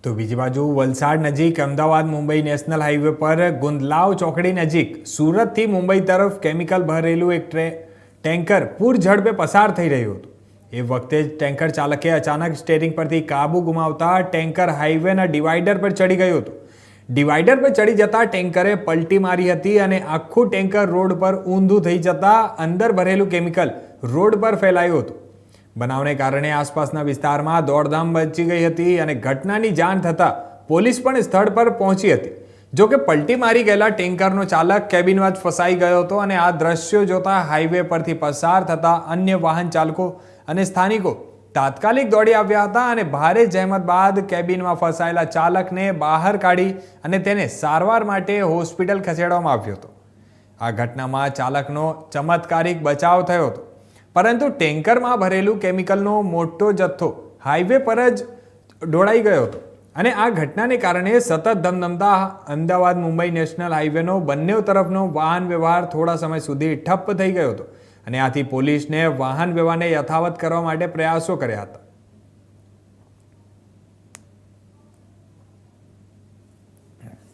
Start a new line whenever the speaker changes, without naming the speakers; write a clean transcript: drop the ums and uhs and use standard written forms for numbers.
તો બીજી બાજુ વલસાડ નજીક અમદાવાદ મુંબઈ નેશનલ હાઈવે પર ગુંદલાવ ચોકડી નજીક સુરતથી મુંબઈ તરફ કેમિકલ ભરેલું એક ટેન્કર પૂર ઝડપે પસાર થઈ રહ્યું હતું। એ વખતે જ ટેન્કર ચાલકે અચાનક સ્ટેરિંગ પરથી કાબુ ગુમાવતા ટેન્કર હાઈવેના ડિવાઈડર પર ચડી ગયું હતું। ડિવાઈડર પર ચડી જતા ટેન્કરે પલટી મારી હતી અને આખું ટેન્કર રોડ પર ઊંધું થઈ જતા અંદર ભરેલું કેમિકલ રોડ પર ફેલાયું હતું। બનાવને કારણે આસપાસના વિસ્તારમાં દોડધામ મચી ગઈ હતી અને ઘટનાની જાણ થતાં પોલીસ પણ સ્થળ પર પહોંચી હતી। જો કે પલટી મારી ગયેલા ટેન્કરનો ચાલક કેબિનમાં જ ફસાઈ ગયો હતો અને આ દ્રશ્યો જોતા હાઈવે પરથી પસાર થતા અન્ય વાહન ચાલકો અને સ્થાનિકો તાત્કાલિક દોડી આવ્યા હતા અને ભારે જહેમત બાદ કેબિનમાં ફસાયેલા ચાલકને બહાર કાઢી અને તેને સારવાર માટે હોસ્પિટલ ખસેડવામાં આવ્યો હતો। આ ઘટનામાં ચાલકનો ચમત્કારિક બચાવ થયો હતો, પરંતુ ટેન્કરમાં ભરેલું કેમિકલનો મોટો જથ્થો હાઈવે પર જ ઢોળાઈ ગયો હતો અને આ ઘટનાને કારણે સતત ધમધમતા અમદાવાદ મુંબઈ નેશનલ હાઈવેનો બંને તરફનો વાહન વ્યવહાર થોડા સમય સુધી ઠપ્પ થઈ ગયો હતો અને આથી પોલીસને વાહન વ્યવહારને યથાવત કરવા માટે પ્રયાસો કર્યા હતા।